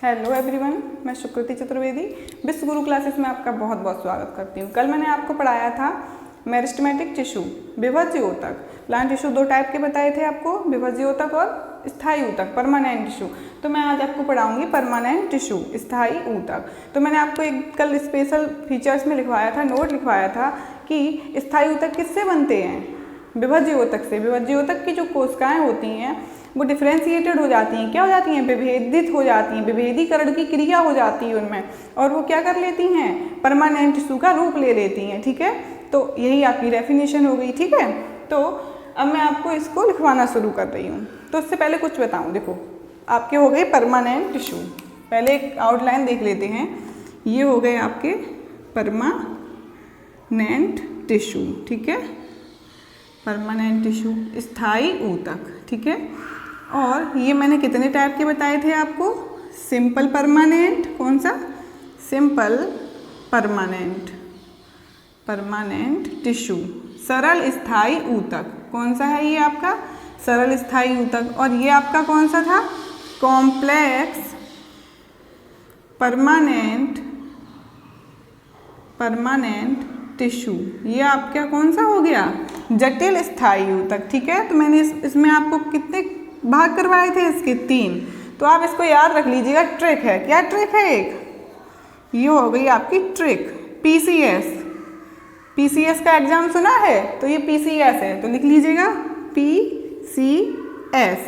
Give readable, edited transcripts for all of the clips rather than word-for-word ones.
Hello everyone, मैं सुकृति चतुर्वेदी विश्व गुरु classes में आपका बहुत बहुत स्वागत करती हूँ। कल मैंने आपको पढ़ाया था मेरिस्टेमेटिक टिश्यू, विभज्य ऊतक। प्लांट टिश्यू दो टाइप के बताए थे आपको, विभज्य ऊतक और स्थायी ऊतक, परमानेंट टिश्यू। तो मैं आज आपको पढ़ाऊंगी परमानेंट टिश्यू, स्थायी ऊतक। तो मैंने आपको एक कल स्पेशल फीचर्स में लिखवाया था, नोट लिखवाया था कि स्थायी ऊतक किससे बनते हैं, विभज्य ऊतक से। विभज्य ऊतक की जो कोशिकाएं होती हैं वो डिफ्रेंशिएटेड हो जाती हैं, क्या हो जाती हैं, विभेदित हो जाती हैं, विभेदीकरण की क्रिया हो जाती है उनमें, और वो क्या कर लेती हैं, परमानेंट टिश्यू का रूप ले लेती हैं। ठीक है, तो यही आपकी डेफिनेशन हो गई। ठीक है, तो अब मैं आपको इसको लिखवाना शुरू कर रही हूँ। तो उससे पहले कुछ बताऊँ, देखो आपके हो गए परमानेंट टिश्यू। पहले एक आउटलाइन देख लेते हैं। ये हो गए आपके परमानेंट टिश्यू। ठीक है, परमानेंट टिश्यू, स्थायी ऊतक। ठीक है, और ये मैंने कितने टाइप के बताए थे आपको, सिंपल परमानेंट, कौन सा, सिंपल परमानेंट, परमानेंट टिश्यू, सरल स्थायी ऊतक, कौन सा है ये आपका, सरल स्थायी ऊतक। और ये आपका कौन सा था, कॉम्प्लेक्स परमानेंट, परमानेंट टिश्यू, ये आपका कौन सा हो गया, जटिल स्थायी ऊतक। ठीक है, तो मैंने इसमें आपको कितने भाग करवाए थे, इसके 3। तो आप इसको याद रख लीजिएगा, ट्रिक है, क्या ट्रिक है, एक ये हो गई आपकी ट्रिक, पीसीएस। पीसीएस का एग्जाम सुना है, तो ये पीसीएस है, तो लिख लीजिएगा पीसीएस।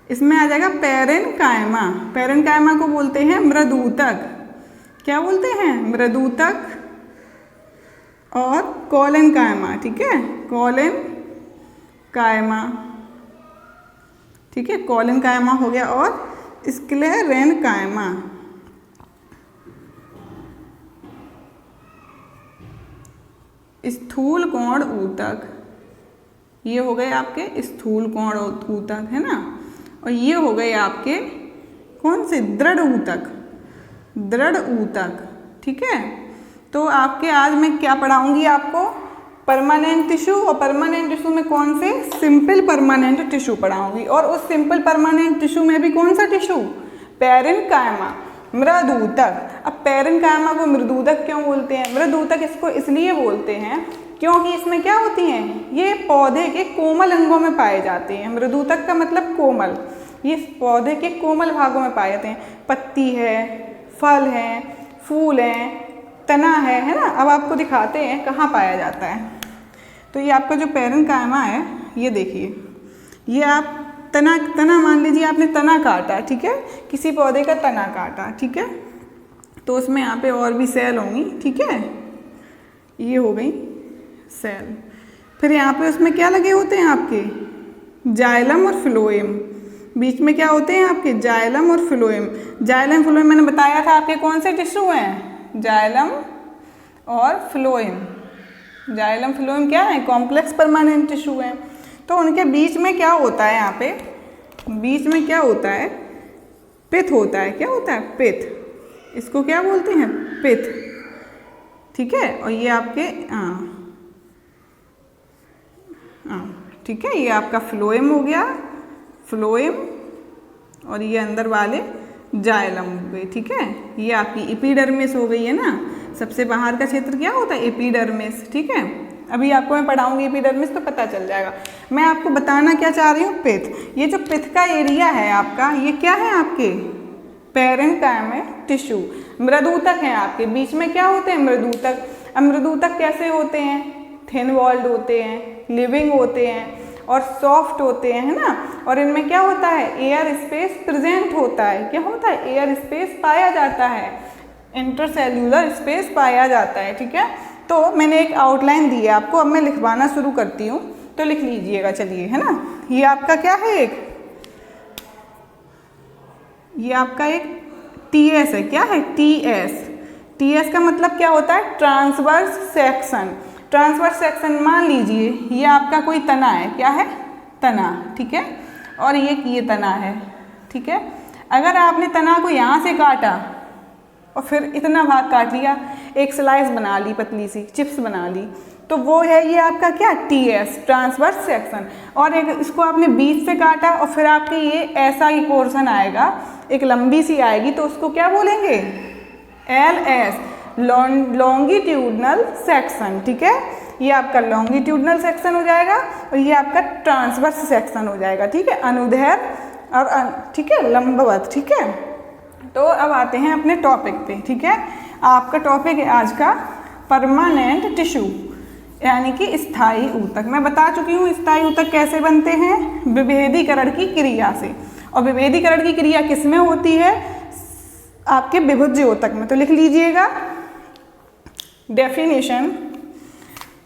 इसमें आ जाएगा पैरेन्काइमा। पैरेन्काइमा को बोलते हैं मृदूतक, क्या बोलते हैं, मृदूतक, और कोलेनकाइमा। ठीक है, कोलेनकाइमा। ठीक है, कोलेनकाइमा हो गया, और स्क्लेरेनकाइमा। स्थूल कोण ऊतक, ये हो गए आपके स्थूल कोण ऊतक, है ना। और ये हो गए आपके कौन से, दृढ़ ऊतक, दृढ़ ऊतक। ठीक है, तो आपके आज मैं क्या पढ़ाऊंगी आपको, परमानेंट टिश्यू, और परमानेंट टिश्यू में कौन से, सिंपल परमानेंट टिश्यू पढ़ाऊंगी। और उस सिंपल परमानेंट टिश्यू में भी कौन सा टिश्यू, पैरेन्काइमा, मृदूतक। अब पैरेन्काइमा को मृदूतक क्यों बोलते हैं, मृदूतक इसको इसलिए बोलते हैं क्योंकि इसमें क्या होती हैं, ये पौधे के कोमल अंगों में पाए जाते हैं। मृदूतक का मतलब कोमल, ये पौधे के कोमल भागों में पाए जाते हैं। पत्ती है, फल है, फूल हैं, तना है ना। अब आपको दिखाते हैं कहाँ पाया जाता है। तो ये आपका जो पैरेन्काइमा है, ये देखिए, ये आप तना मान लीजिए आपने तना काटा, ठीक है, किसी पौधे का तना काटा, ठीक है, तो उसमें यहाँ पे और भी सेल होंगी। ठीक है, ये हो गई सेल। फिर यहाँ पे उसमें क्या लगे होते हैं आपके, जाइलम और फ्लोएम। बीच में क्या होते हैं आपके, जाइलम और फ्लोएम। जाइलम फ्लोएम मैंने बताया था आपके कौन से टिश्यू हैं, जाइलम और फ्लोएम। जाइलम फ्लोएम क्या है, कॉम्प्लेक्स परमानेंट टिश्यू है। तो उनके बीच में क्या होता है, यहाँ पे बीच में क्या होता है, पिथ होता है, क्या होता है, पिथ, इसको क्या बोलते हैं, पिथ। ठीक है, और ये आपके ठीक है, ये आपका फ्लोएम हो गया, फ्लोएम, और ये अंदर वाले जाइलम हो गए। ठीक है, ये आपकी एपिडर्मिस हो गई है ना। सबसे बाहर का क्षेत्र क्या होता है, एपिडर्मिस। ठीक है, अभी आपको मैं पढ़ाऊंगी एपिडर्मिस तो पता चल जाएगा। मैं आपको बताना क्या चाह रही हूँ, पिथ। ये जो पिथ का एरिया है आपका, ये क्या है आपके, पैरेन्काइमिक टिश्यू, मृदूतक है आपके। बीच में क्या होते हैं, मृदूतक। अब मृदूतक कैसे होते हैं, थिन वॉल्ड होते हैं, लिविंग होते हैं, और सॉफ्ट होते हैं, है ना। और इनमें क्या होता है, एयर स्पेस प्रेजेंट होता है, क्या होता है, एयर स्पेस पाया जाता है, इंटरसेल्यूलर स्पेस पाया जाता है। ठीक है, तो मैंने एक आउटलाइन दी है आपको, अब मैं लिखवाना शुरू करती हूँ, तो लिख लीजिएगा, चलिए, है ना। ये आपका क्या है, ये आपका एक टीएस है, क्या है, टीएस। टीएस का मतलब क्या होता है, ट्रांसवर्स सेक्शन। ट्रांसवर्स सेक्शन मान लीजिए ये आपका कोई तना है, क्या है, तना। ठीक है, और ये तना है। ठीक है, अगर आपने तना को यहाँ से काटा और फिर इतना भाग काट लिया, एक स्लाइस बना ली, पतली सी चिप्स बना ली, तो वो है ये आपका क्या, TS, ट्रांसवर्स सेक्शन। और एक इसको आपने बीच से काटा और फिर आपके ये ऐसा ही पोर्शन आएगा, एक लंबी सी आएगी, तो उसको क्या बोलेंगे, LS, लॉन्गिट्यूडनल सेक्शन। ठीक है, ये आपका लॉन्गिट्यूडनल सेक्शन हो जाएगा और ये आपका ट्रांसवर्स सेक्शन हो जाएगा। ठीक है, अनुदैर्ध्य और ठीक है लंबवत। ठीक है, तो अब आते हैं अपने टॉपिक पे। ठीक है, आपका टॉपिक है आज का परमानेंट टिश्यू, यानी कि स्थायी ऊतक। मैं बता चुकी हूँ स्थायी ऊतक कैसे बनते हैं, विभेदीकरण की क्रिया से। और विभेदीकरण की क्रिया किस में होती है, आपके विभुज ऊतक में। तो लिख लीजिएगा डेफिनेशन,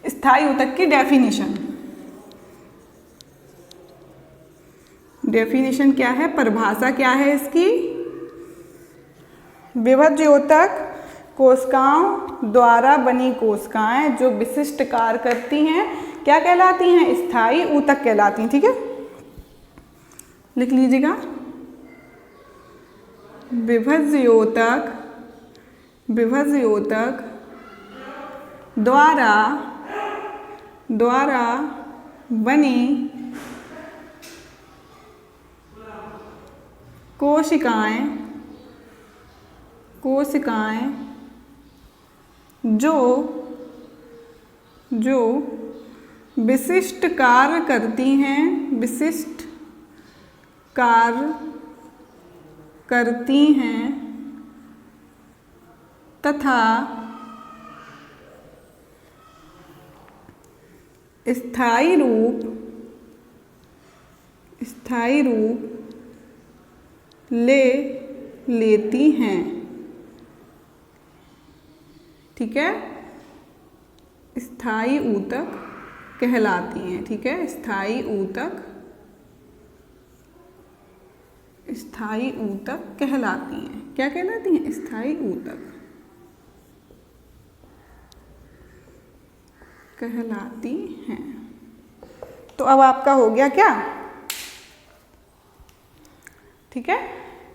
स्थायी ऊतक की डेफिनेशन। डेफिनेशन क्या है, परिभाषा क्या है इसकी, विभज्य ऊतक कोशिकाओं द्वारा बनी कोशिकाएं जो विशिष्ट कार्य करती हैं क्या कहलाती हैं, स्थायी ऊतक कहलाती हैं। ठीक है, लिख लीजिएगा विभज्य ऊतक, विभज्य ऊतक द्वारा बनी कोशिकाएं जो विशिष्ट कार्य करती हैं, विशिष्ट कार्य करती हैं तथा स्थायी रूप लेती हैं। ठीक है, स्थायी ऊतक कहलाती हैं। ठीक है, स्थायी ऊतक कहलाती हैं। क्या कहलाती हैं, स्थायी ऊतक कहलाती हैं। तो अब आपका हो गया क्या, ठीक है,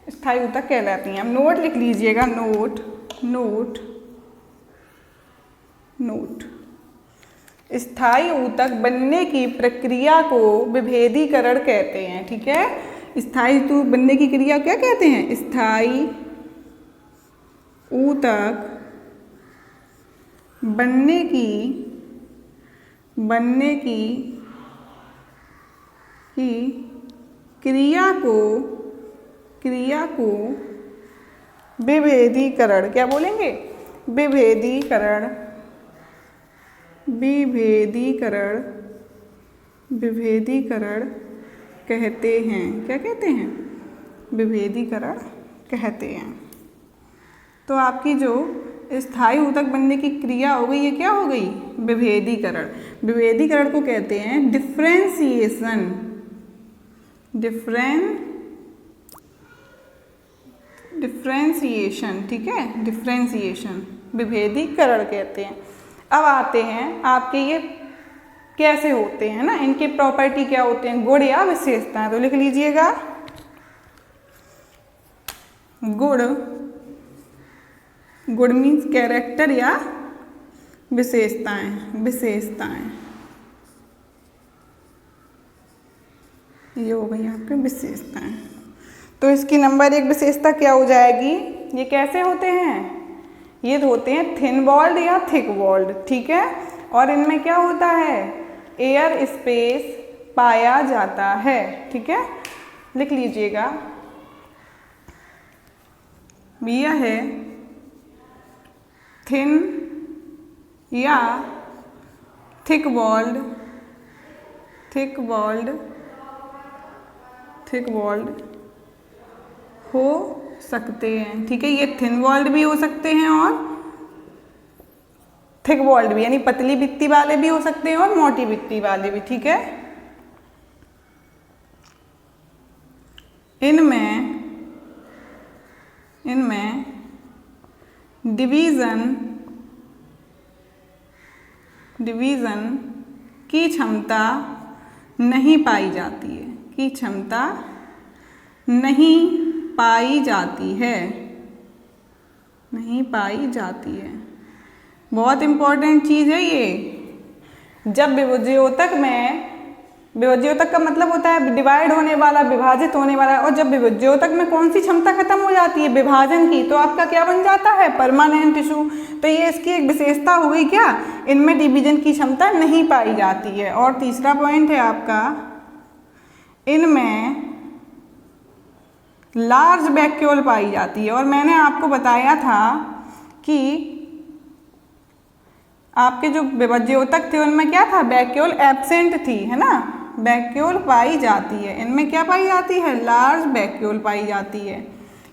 स्थायी ऊतक कहलाती हैं। अब नोट लिख लीजिएगा, नोट नोट नोट स्थायी ऊतक बनने की प्रक्रिया को विभेदीकरण कहते हैं। ठीक है, स्थायी ऊतक बनने की क्रिया क्या कहते हैं, स्थायी ऊतक बनने की क्रिया को विभेदीकरण क्या बोलेंगे, विभेदीकरण कहते हैं। क्या कहते हैं, विभेदीकरण कहते हैं। तो आपकी जो स्थायी ऊतक बनने की क्रिया हो गई, ये क्या हो गई, विभेदीकरण। विभेदीकरण को कहते हैं डिफ्रेंसिएशन, डिफ्रेंसिएशन। ठीक है, डिफ्रेंसिएशन विभेदीकरण कहते हैं। अब आते हैं आपके ये कैसे होते हैं ना, इनके प्रॉपर्टी क्या होते हैं, गुण या विशेषताएं। तो लिख लीजिएगा गुण मीन्स कैरेक्टर या विशेषताएं। ये हो गई आपकी विशेषताएं। तो इसकी नंबर 1 विशेषता क्या हो जाएगी, ये कैसे होते हैं, ये होते हैं थिन वॉल्ड या थिक वॉल्ड। ठीक है, और इनमें क्या होता है, एयर स्पेस पाया जाता है। ठीक है, लिख लीजिएगा यह है थिन या थिक वॉल्ड हो सकते हैं। ठीक है, ये थिन वॉल्ड भी हो सकते हैं और थिक वॉल्ड भी, यानी पतली भित्ति वाले भी हो सकते हैं और मोटी भित्ति वाले भी। ठीक है, इनमें डिवीज़न की क्षमता नहीं पाई जाती है, की क्षमता नहीं पाई जाती है, नहीं पाई जाती है। बहुत इम्पोर्टेंट चीज़ है ये, जब विभज्योतक का मतलब होता है डिवाइड होने वाला, विभाजित होने वाला। और जब विभज्योतक में कौन सी क्षमता खत्म हो जाती है, विभाजन की, तो आपका क्या बन जाता है, परमानेंट टिश्यू। तो ये इसकी एक विशेषता हो गई क्या, इनमें डिवीजन की क्षमता नहीं पाई जाती है। और तीसरा पॉइंट है आपका, इनमें लार्ज वैक्यूल पाई जाती है। और मैंने आपको बताया था कि आपके जो विभज्योतक थे उनमें क्या था, वैक्यूल एब्सेंट थी, है ना, वैक्यूल पाई जाती है। इनमें क्या पाई जाती है, लार्ज वैक्यूल पाई जाती है।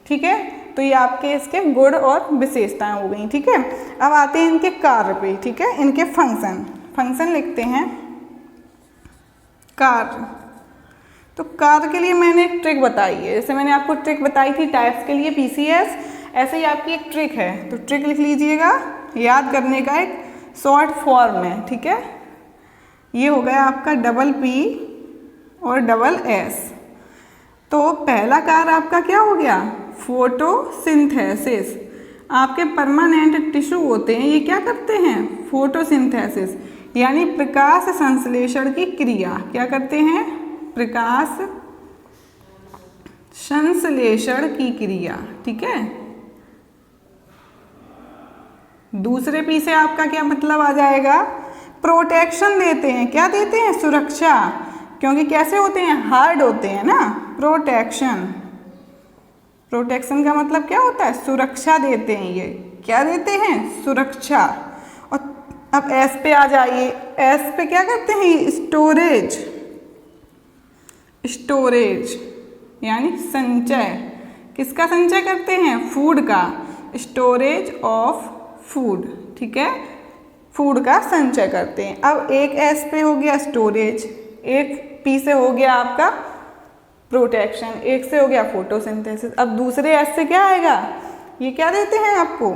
ठीक है, तो ये आपके इसके गुण और विशेषताएं हो गई। ठीक है, अब आते हैं इनके कार्य पे। ठीक है, इनके फंक्शन लिखते हैं, कार्य। तो कार्य के लिए मैंने एक ट्रिक बताई है, जैसे मैंने आपको ट्रिक बताई थी टाइप्स के लिए PCS, ऐसे ही आपकी एक ट्रिक है। तो ट्रिक लिख लीजिएगा, याद करने का एक शॉर्ट फॉर्म है। ठीक है, ये हो गया आपका PP और SS। तो पहला कार्य आपका क्या हो गया, फोटोसिंथेसिस। आपके परमानेंट टिश्यू होते हैं, ये क्या करते हैं, फोटोसिंथेसिस, यानी प्रकाश संश्लेषण की क्रिया। क्या करते हैं, प्रकाश संश्लेषण की क्रिया। ठीक है, दूसरे P से आपका क्या मतलब आ जाएगा, प्रोटेक्शन देते हैं। क्या देते हैं, सुरक्षा, क्योंकि कैसे होते हैं, हार्ड होते हैं ना, प्रोटेक्शन का मतलब क्या होता है, सुरक्षा देते हैं। ये क्या देते हैं, सुरक्षा। और अब S पे आ जाइए, S पे क्या करते हैं, स्टोरेज यानी संचय। किसका संचय करते हैं, फूड का, स्टोरेज ऑफ फूड। ठीक है, फूड का संचय करते हैं। अब एक S पे हो गया स्टोरेज, एक P से हो गया आपका प्रोटेक्शन, एक से हो गया फोटोसिंथेसिस। अब दूसरे S से क्या आएगा, ये क्या देते हैं आपको,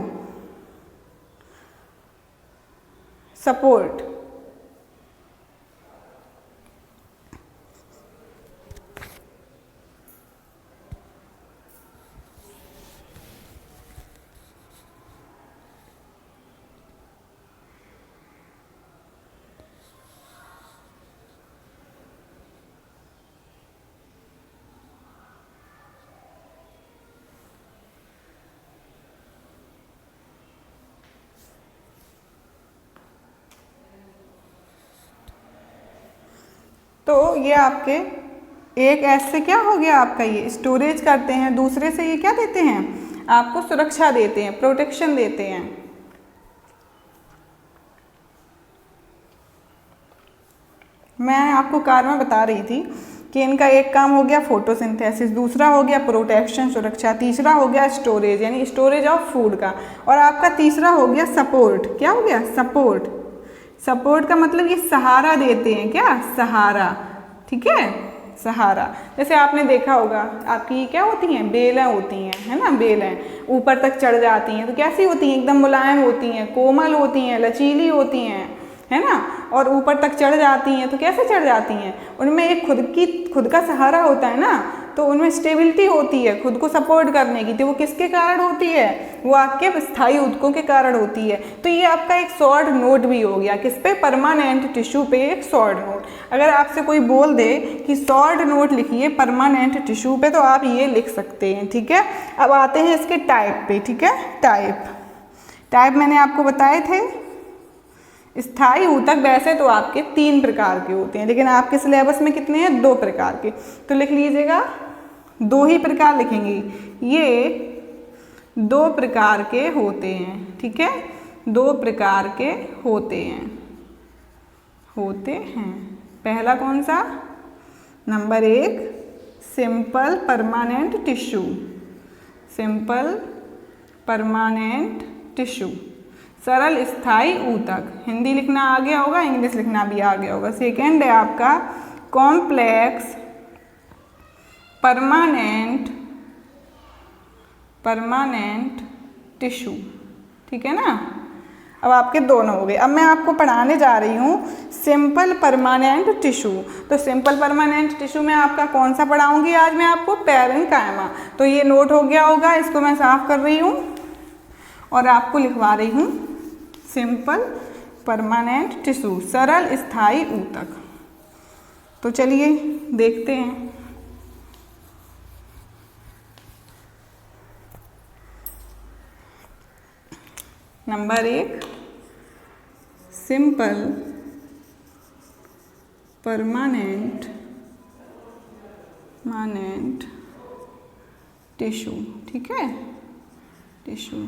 सपोर्ट। तो ये आपके एक S से क्या हो गया आपका, ये स्टोरेज करते हैं, दूसरे से ये क्या देते हैं, आपको सुरक्षा देते हैं, प्रोटेक्शन देते हैं। मैं आपको कार्य में बता रही थी कि इनका एक काम हो गया फोटोसिंथेसिस, दूसरा हो गया प्रोटेक्शन सुरक्षा, तीसरा हो गया स्टोरेज यानी स्टोरेज ऑफ फूड का, और आपका तीसरा हो गया सपोर्ट। क्या हो गया, सपोर्ट का मतलब ये सहारा देते हैं, क्या, सहारा। ठीक है, सहारा। जैसे आपने देखा होगा आपकी क्या होती हैं, बेलें होती हैं, है ना, बेलें ऊपर तक चढ़ जाती हैं, तो कैसी होती हैं, एकदम मुलायम होती हैं, कोमल होती हैं, लचीली होती हैं, है ना, और ऊपर तक चढ़ जाती हैं। तो कैसे चढ़ जाती हैं, उनमें एक खुद का सहारा होता है ना, तो उनमें स्टेबिलिटी होती है खुद को सपोर्ट करने की। तो वो किसके कारण होती है, वो आपके स्थायी ऊतकों के कारण होती है। तो ये आपका एक शॉर्ट नोट भी हो गया, किस पे, परमानेंट टिश्यू पे एक शॉर्ट नोट। अगर आपसे कोई बोल दे कि शॉर्ट नोट लिखिए परमानेंट टिश्यू पे, तो आप ये लिख सकते हैं। ठीक है, अब आते हैं इसके टाइप पे। ठीक है, टाइप मैंने आपको बताए थे, स्थायी ऊतक वैसे तो आपके 3 प्रकार के होते हैं, लेकिन आपके सिलेबस में कितने हैं, 2 प्रकार के। तो लिख लीजिएगा, 2 ही प्रकार लिखेंगे, ये 2 प्रकार के होते हैं। ठीक है, 2 प्रकार के होते हैं। पहला कौन सा, नंबर 1 सिंपल परमानेंट टिश्यू, सरल स्थायी ऊतक। हिंदी लिखना आ गया होगा, इंग्लिश लिखना भी आ गया होगा। सेकेंड है आपका कॉम्प्लेक्स परमानेंट टिश्यू। ठीक है ना, अब आपके दोनों हो गए। अब मैं आपको पढ़ाने जा रही हूँ सिंपल परमानेंट टिश्यू। तो सिंपल परमानेंट टिश्यू में आपका कौन सा पढ़ाऊंगी आज मैं आपको, पैरेन्काइमा। तो ये नोट हो गया होगा, इसको मैं साफ कर रही हूँ और आपको लिखवा रही हूँ सिंपल परमानेंट टिश्यू, सरल स्थायी ऊतक। तो चलिए देखते हैं। नंबर 1 सिंपल परमानेंट टिश्यू, ठीक है, टिश्यू।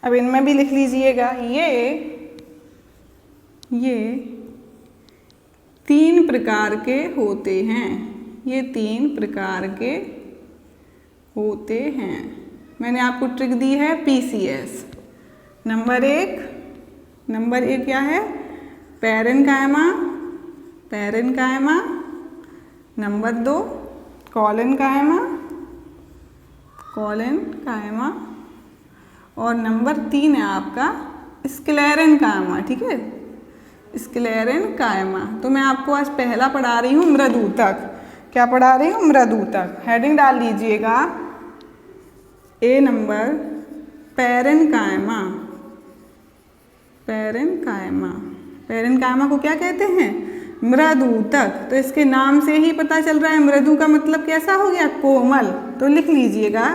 अब इनमें भी लिख लीजिएगा, ये 3 प्रकार के होते हैं, ये 3 प्रकार के होते हैं। मैंने आपको ट्रिक दी है PCS। नंबर एक क्या है? पैरेन्काइमा, नंबर 2 कॉलेनकाइमा, और नंबर 3 है आपका स्क्लेरेन्काइमा, ठीक है, स्क्लेरेन्काइमा। तो मैं आपको आज पहला पढ़ा रही हूँ मृदूतक। क्या पढ़ा रही हूँ? मृदूतक। हेडिंग डाल लीजिएगा, ए नंबर पैरेन्काइमा। पैरेन्काइमा को क्या कहते हैं? मृदूतक। तो इसके नाम से ही पता चल रहा है मृदु का मतलब कैसा हो गया? कोमल। तो लिख लीजिएगा,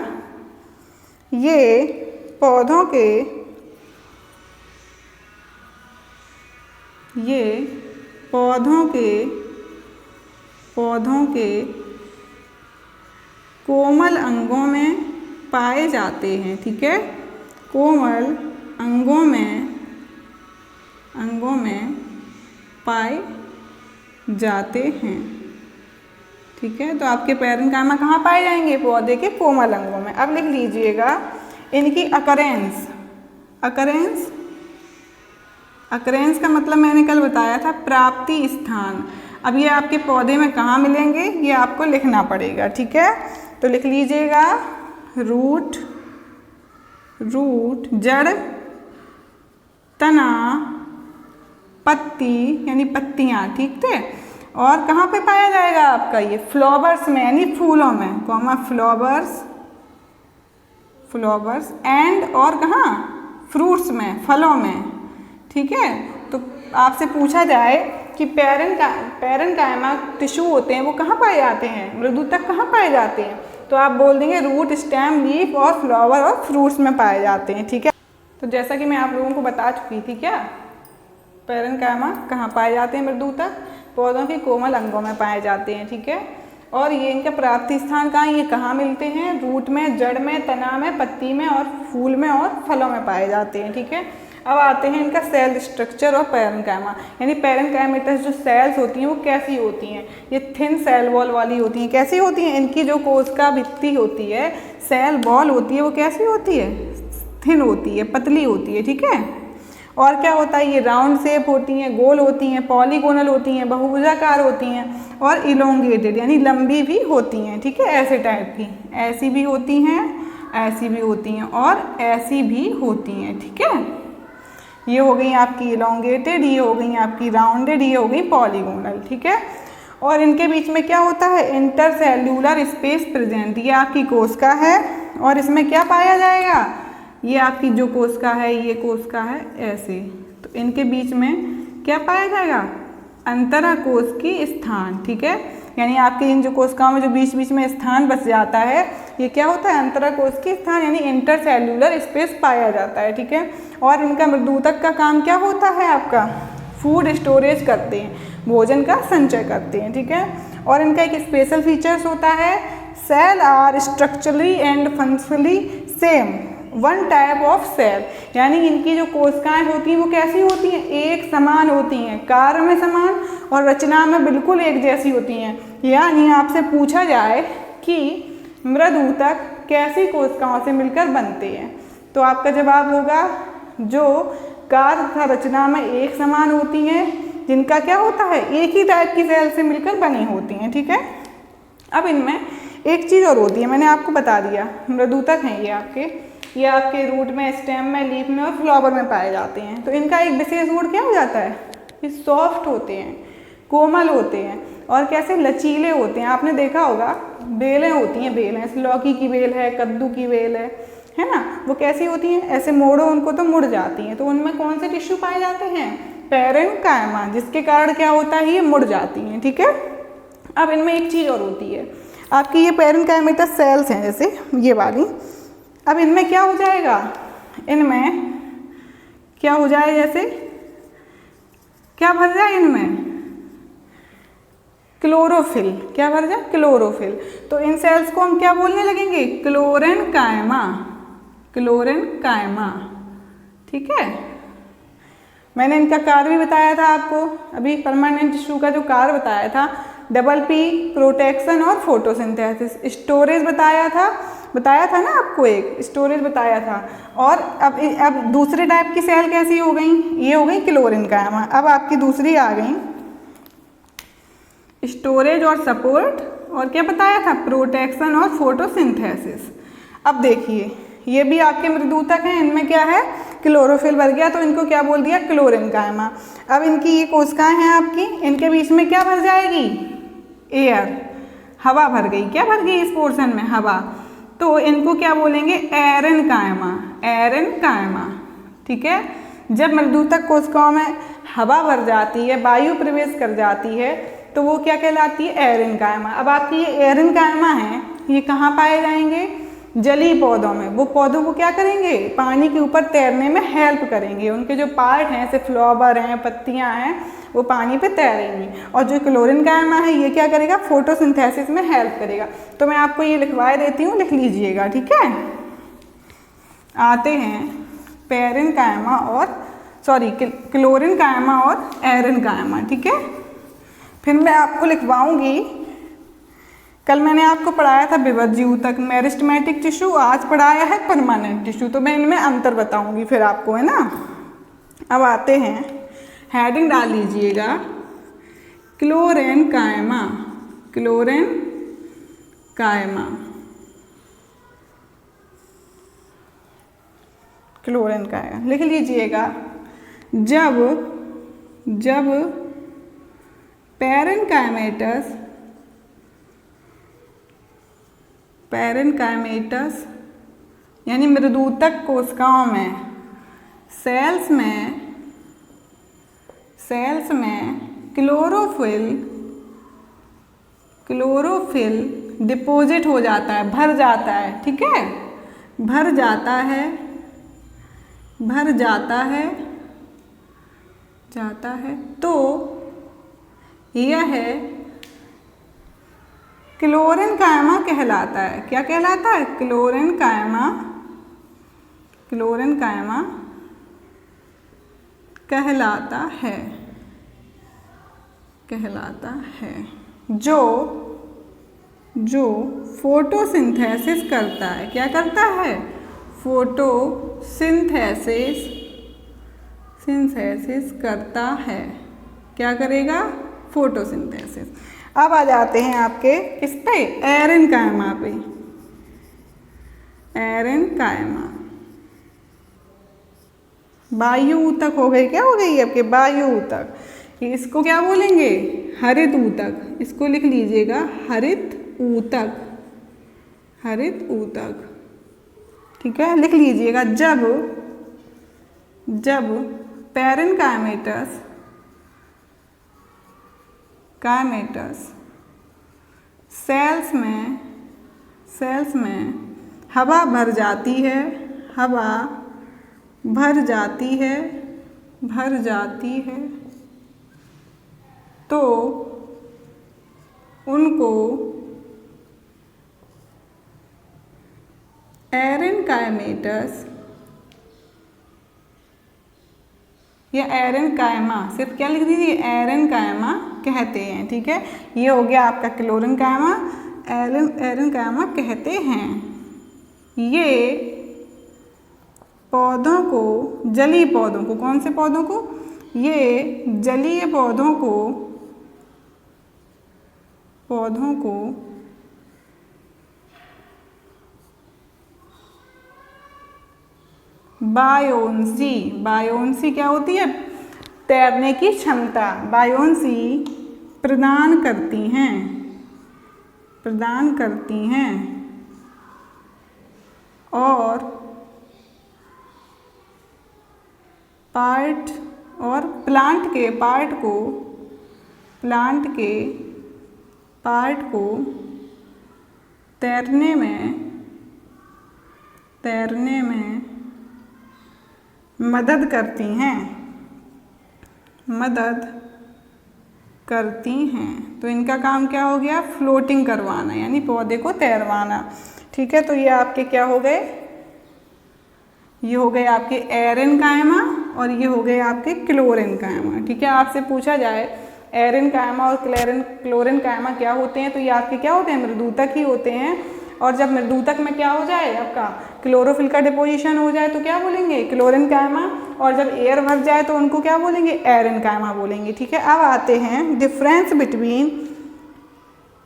ये पौधों के कोमल अंगों में पाए जाते हैं, ठीक है, कोमल अंगों में पाए जाते हैं, ठीक है। तो आपके पैरेन्काइमा कहाँ पाए जाएंगे? पौधे के कोमल अंगों में। अब लिख लीजिएगा इनकी अकरेंस का मतलब मैंने कल बताया था प्राप्ति स्थान। अब ये आपके पौधे में कहाँ मिलेंगे ये आपको लिखना पड़ेगा, ठीक है। तो लिख लीजिएगा रूट, जड़, तना, पत्ती यानी पत्तियाँ, ठीक थे। और कहाँ पे पाया जाएगा आपका ये? फ्लावर्स में यानी फूलों में, फ्लावर्स एंड, और कहाँ? फ्रूट्स में, फलों में, ठीक है। तो आपसे पूछा जाए कि पैरेन्काइमा टिश्यू होते हैं वो कहाँ पाए जाते हैं, मृदूतक कहाँ पाए जाते हैं? तो आप बोल देंगे रूट, स्टेम, लीफ और फ्लावर और फ्रूट्स में पाए जाते हैं, ठीक है। तो जैसा कि मैं आप लोगों को बता चुकी थी, क्या पैरेन्काइमा कहाँ पाए जाते हैं? मृदूतक पौधों के कोमल अंगों में पाए जाते हैं, ठीक है। और ये इनका प्राप्ति स्थान कहाँ? ये कहाँ मिलते हैं? रूट में, जड़ में, तना में, पत्ती में और फूल में और फलों में पाए जाते हैं, ठीक है। अब आते हैं इनका सेल स्ट्रक्चर और पैरेन्काइमा, यानी पैरेन्काइमेटस जो सेल्स होती हैं वो कैसी होती हैं? ये थिन सेल वॉल वाली होती हैं। कैसी होती हैं? इनकी जो कोशिका भित्ति होती है, सेल वॉल होती है, वो कैसी होती है? थिन होती है, पतली होती है, ठीक है। और क्या होता है? ये राउंड शेप होती हैं, गोल होती हैं, पॉलीगोनल होती हैं, बहुभुजाकार होती हैं और इलोंगेटेड यानी लंबी भी होती हैं, ठीक है। ऐसे टाइप की, ऐसी भी होती हैं, ऐसी भी होती हैं और ऐसी भी होती हैं, ठीक है। ये हो गई आपकी इलोंगेटेड, ये हो गई आपकी राउंडेड, ये हो गई पॉलीगोनल, ठीक है। और इनके बीच में क्या होता है? Intercellular space present. ये आपकी कोशिका है और इसमें क्या पाया जाएगा? ये आपकी जो कोशिका है, ये कोशिका है ऐसे, तो इनके बीच में क्या पाया जाएगा? अंतरा कोश की स्थान, ठीक है। यानी आपके इन जो कोशिकाओं में जो बीच बीच में स्थान बच जाता है, ये क्या होता है? अंतरा कोश की स्थान यानी इंटरसेल्यूलर स्पेस पाया जाता है, ठीक है। और इनका मृदूतक का काम क्या होता है? आपका फूड स्टोरेज करते हैं, भोजन का संचय करते हैं, ठीक है। और इनका एक स्पेशल फीचर्स होता है, cell are structurally and functionally same one type of cell. यानी इनकी जो कोशिकाएं होती हैं वो कैसी होती हैं? एक समान होती हैं, कार्य में समान और रचना में बिल्कुल एक जैसी होती हैं। यानी आपसे पूछा जाए कि मृदूतक कैसी कोशिकाओं से मिलकर बनते हैं, तो आपका जवाब होगा जो कार्य तथा रचना में एक समान होती हैं, जिनका क्या होता है? एक ही टाइप की सेल से मिलकर बनी होती हैं, ठीक है। अब इनमें एक चीज़ और होती है, मैंने आपको बता दिया, मृदूतक हैं ये आपके रूट में, स्टेम में, लीफ में और फ्लावर में पाए जाते हैं। तो इनका एक विशेष गुण क्या हो जाता है? ये सॉफ्ट होते हैं, कोमल होते हैं और कैसे लचीले होते हैं। आपने देखा होगा बेलें होती हैं, बेलें, लौकी की बेल है, कद्दू की बेल है ना, वो कैसी होती हैं, ऐसे मोड़ो उनको तो मुड़ जाती हैं। तो उनमें कौन से टिश्यू पाए जाते हैं, पैरेन्काइमा, जिसके कारण क्या होता है, ये मुड़ जाती हैं। ठीक है। अब इनमें एक चीज़ और होती है, आपकी ये पैरेन्काइमेटस सेल्स हैं जैसे ये वाली, अब इनमें क्या हो जाएगा, इनमें क्या हो जाए, जैसे क्या भर जाए इनमें, क्लोरोफिल, क्या भर जाए, क्लोरोफिल। तो इन सेल्स को हम क्या बोलने लगेंगे, क्लोरेन्काइमा, क्लोरेन्काइमा। ठीक है। मैंने इनका कार्य भी बताया था आपको, अभी परमानेंट टिश्यू का जो कार्य बताया था, डबल पी, प्रोटेक्शन और फोटोसिंथेसिस, स्टोरेज बताया था ना आपको, एक स्टोरेज बताया था। और अब दूसरे टाइप की सेल कैसी हो गई, ये हो गई क्लोरेन्काइमा। अब आपकी दूसरी आ गई स्टोरेज और सपोर्ट, और क्या बताया था, प्रोटेक्शन और फोटोसिंथेसिस। अब देखिए ये भी आपके मृदुतक हैं, इनमें क्या है, क्लोरोफिल भर गया, तो इनको क्या बोल दिया, क्लोरेन्काइमा। अब इनकी ये कोशिकाएं हैं आपकी, इनके बीच में क्या भर जाएगी, एयर, हवा भर गई, क्या भर गई इस पोर्शन में, हवा। तो इनको क्या बोलेंगे, एरेन्काइमा, एरेन्काइमा। ठीक है। जब मृदुतक कोशिकाओं में हवा भर जाती है, वायु प्रवेश कर जाती है, तो वो क्या कहलाती है, एरेन्काइमा। अब आपकी ये एरेन्काइमा है, ये कहाँ पाए जाएंगे, जलीय पौधों में। वो पौधों को क्या करेंगे, पानी के ऊपर तैरने में हेल्प करेंगे। उनके जो पार्ट हैं, जैसे फ्लावर हैं, पत्तियां हैं, वो पानी पे तैरेंगी। और जो क्लोरेन्काइमा है, ये क्या करेगा, फोटोसिंथेसिस में हेल्प करेगा। तो मैं आपको ये लिखवाए देती हूँ, लिख लीजिएगा। ठीक है। आते हैं पैरेन्काइमा और क्लोरेन्काइमा और एरेन्काइमा। ठीक है। फिर मैं आपको लिखवाऊंगी, कल मैंने आपको पढ़ाया था विभज्य ऊतक, मेरिस्टेमेटिक टिश्यू, आज पढ़ाया है परमानेंट टिश्यू, तो मैं इनमें अंतर बताऊंगी फिर आपको, है ना। अब आते हैं, हेडिंग डाल लीजिएगा, क्लोरेन्काइमा, क्लोरेन्काइमा, क्लोरेन्काइमा लिख लीजिएगा। जब पैरेन्काइमेटस यानी मृदुतक कोशिकाओं में, सेल्स में क्लोरोफिल डिपॉजिट हो जाता है, भर जाता है। ठीक है। भर जाता है, तो यह क्लोरेन्काइमा कहलाता है। क्या कहलाता है, क्लोरेन्काइमा कहलाता है, जो फोटोसिंथेसिस करता है। क्या करता है, फोटोसिंथेसिस करता है। क्या करेगा, फोटोसिंथेसिस। अब आ जाते हैं आपके किस पे, एरेन्काइमा पे। एरेन्काइमा वायु ऊतक हो गई, क्या हो गई आपके, वायु ऊतक। इसको क्या बोलेंगे, हरित ऊतक। इसको लिख लीजिएगा, हरित ऊतक। ठीक है, लिख लीजिएगा। जब पैरेन्काइमेटस सेल्स में हवा भर जाती है, तो उनको एरेन्काइमेटस या एरेन्काइमा, सिर्फ क्या लिख दीजिए, एरेन्काइमा कहते हैं। ठीक है। ये हो गया आपका क्लोरेन्काइमा, एरेन्काइमा कहते हैं। ये पौधों को, जलीय पौधों को, कौन से पौधों को, ये जलीय पौधों को बायोन्सी क्या होती है, तैरने की क्षमता, बायोन्सी प्रदान करती हैं और पार्ट और प्लांट के पार्ट को तैरने में मदद करती हैं। तो इनका काम क्या हो गया? फ्लोटिंग करवाना, यानी पौधे को तैरवाना। ठीक है, तो ये आपके क्या हो गए? ये हो गए आपके एरेनकाइमा और ये हो गए आपके क्लोरेनकाइमा। ठीक है, आपसे पूछा जाए एरेनकाइमा और क्लोरेनकाइमा क्या होते हैं, तो ये आपके क्या होते हैं? मृदुतक ही होते हैं। और जब मृदुतक में क्या हो जाए? आपका क्लोरोफिल का डिपोजिशन हो जाए तो क्या बोलेंगे? क्लोरेनकाइमा। और जब एयर भर जाए तो उनको क्या बोलेंगे? एरेनकाइमा बोलेंगे। ठीक है, अब आते हैं difference between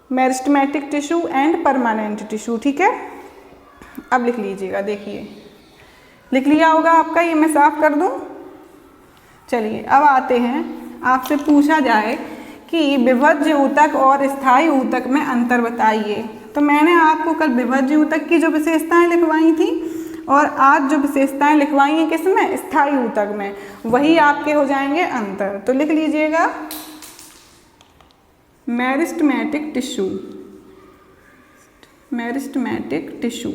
meristematic tissue and permanent tissue. ठीक है, अब लिख लीजिएगा, देखिए लिख लिया होगा आपका, ये मैं साफ कर दूं। चलिए अब आते हैं, आपसे पूछा जाए कि विभज्य ऊतक और स्थायी ऊतक में अंतर बताइए। तो मैंने आपको कल विभज्य ऊतक की जो विशेषताएं लिखवाई थी और आज जो विशेषताएं लिखवाई हैं किसमें? स्थायी ऊतक में, वही आपके हो जाएंगे अंतर। तो लिख लीजिएगा मेरिस्टेमेटिक टिश्यू,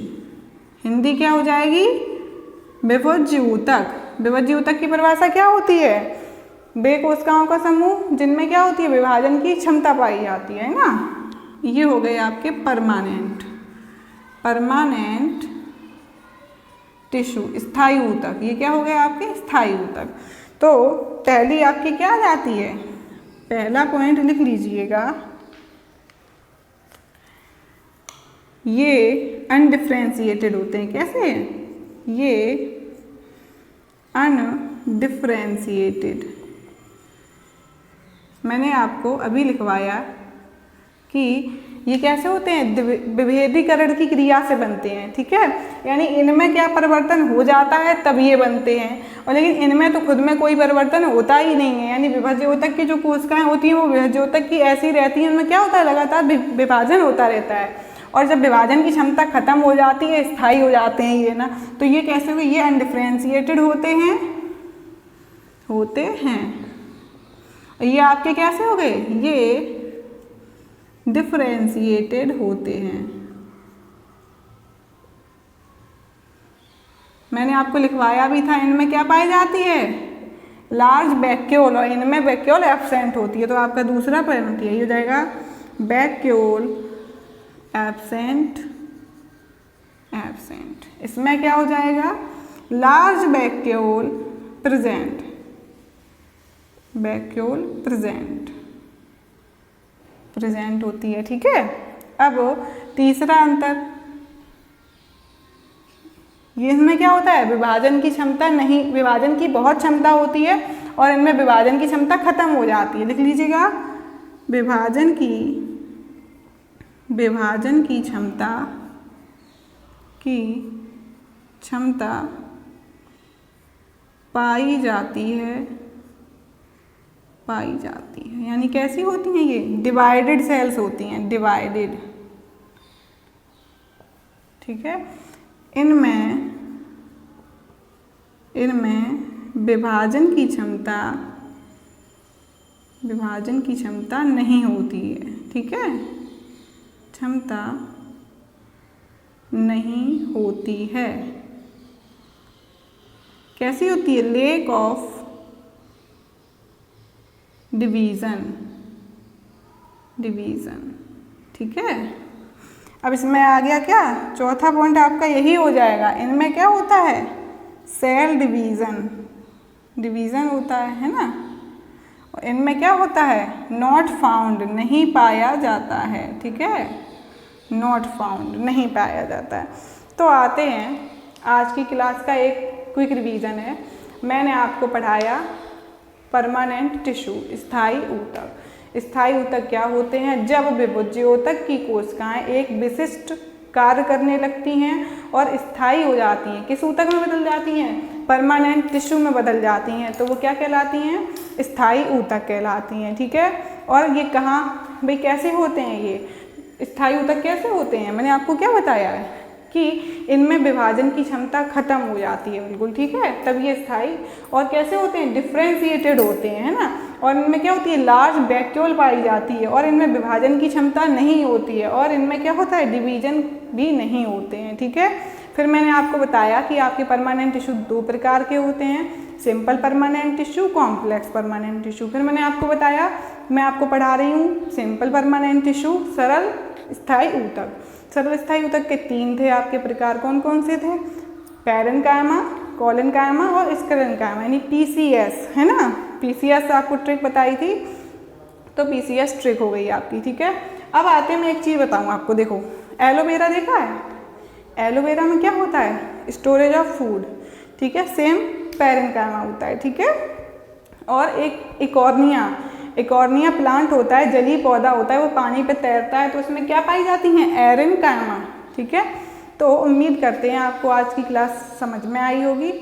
हिंदी क्या हो जाएगी? विभज्य ऊतक। विभज्य ऊतक की परिभाषा क्या होती है? वे कोशिकाओं का समूह जिनमें क्या होती है? विभाजन की क्षमता पाई जाती है ना। ये हो गए आपके परमानेंट टिश्यू, स्थायी ऊतक। ये क्या हो गए आपके? स्थायी ऊतक। तो पहली आपकी क्या आ जाती है? पहला पॉइंट लिख लीजिएगा, ये अनडिफरेंशिएटेड होते हैं। कैसे? ये अनडिफरेंशिएटेड। मैंने आपको अभी लिखवाया कि ये कैसे होते हैं? विभेदीकरण की क्रिया से बनते हैं। ठीक है, यानी इनमें क्या परिवर्तन हो जाता है तब ये बनते हैं, और लेकिन इनमें तो खुद में कोई परिवर्तन होता ही नहीं है। यानी विभज्य ऊतक की जो कोशिकाएं होती हैं वो विभज्य ऊतक की ऐसी रहती हैं, उनमें क्या होता है? लगातार विभाजन होता रहता है। और जब विभाजन की क्षमता खत्म हो जाती है, स्थायी हो जाते हैं ये ना, तो ये कैसे हुए? ये अनडिफरेंशिएटेड होते हैं। ये आपके कैसे हो गए? ये डिफरेंशिएटेड होते हैं। मैंने आपको लिखवाया भी था, इनमें क्या पाई जाती है? लार्ज वैक्यूल, और इनमें वैक्यूल एब्सेंट होती है। तो आपका दूसरा पॉइंट यही हो जाएगा, वैक्यूल एब्सेंट। इसमें क्या हो जाएगा? Large vacuole present. प्रेजेंट होती है। ठीक है, अब तीसरा अंतर, ये इसमें क्या होता है? विभाजन की क्षमता नहीं, विभाजन की बहुत क्षमता होती है और इनमें विभाजन की क्षमता खत्म हो जाती है। लिख लीजिएगा, विभाजन की क्षमता पाई जाती है। यानी कैसी होती हैं ये? डिवाइडेड सेल्स होती हैं, डिवाइडेड। ठीक है, इनमें विभाजन की क्षमता नहीं होती है। ठीक है, क्षमता नहीं होती है। कैसी होती है? Lake of division. ठीक है, अब इसमें आ गया क्या? चौथा पॉइंट आपका यही हो जाएगा। इनमें क्या होता है? सेल डिवीज़न होता है ना। और इनमें क्या होता है? नॉट फाउंड, नहीं पाया जाता है। ठीक है, नॉट फाउंड, नहीं पाया जाता है। तो आते हैं, आज की क्लास का एक क्विक रिवीजन है। मैंने आपको पढ़ाया परमानेंट टिश्यू, स्थायी ऊतक। स्थायी ऊतक क्या होते हैं? जब विभज्य ऊतक की कोशिकाएं एक विशिष्ट कार्य करने लगती हैं और स्थायी हो जाती हैं। किस ऊतक में बदल जाती हैं? परमानेंट टिश्यू में बदल जाती हैं। तो वो क्या कहलाती हैं? स्थायी ऊतक कहलाती हैं। ठीक है, और ये कहाँ भाई कैसे होते हैं? ये स्थायी ऊतक कैसे होते हैं? मैंने आपको क्या बताया है? कि इनमें विभाजन की क्षमता खत्म हो जाती है बिल्कुल, ठीक है। तब ये स्थायी और कैसे होते हैं, डिफ्रेंशिएटेड होते हैं, है ना। और इनमें क्या होती है, लार्ज वैक्यूल पाई जाती है और इनमें विभाजन की क्षमता नहीं होती है और इनमें क्या होता है, डिवीजन भी नहीं होते हैं, ठीक है। फिर मैंने आपको बताया कि आपके परमानेंट टिश्यू दो प्रकार के होते हैं, simple permanent tissue, complex permanent tissue. फिर मैंने आपको बताया, मैं आपको पढ़ा रही हूँ सिंपल परमानेंट टिश्यू, सरल स्थायी ऊतक। सरल स्थायी ऊतक के 3 थे आपके प्रकार, कौन कौन से थे, पैरेन्काइमा, कोलेनकाइमा और स्क्लेरेन्काइमा, यानी पीसीएस, है ना। पीसीएस आपको ट्रिक बताई थी, तो पीसीएस ट्रिक हो गई आपकी, ठीक है। अब आते हैं, मैं एक चीज़ बताऊँ आपको, देखो एलोवेरा देखा है, एलोवेरा में क्या होता है, स्टोरेज ऑफ फूड, ठीक है, सेम पैरेन्काइमा होता है, ठीक है। और एक इकॉर्निया प्लांट होता है, जलीय पौधा होता है, वो पानी पे तैरता है, तो उसमें क्या पाई जाती हैं, एरेन्काइमा, ठीक है। तो उम्मीद करते हैं आपको आज की क्लास समझ में आई होगी।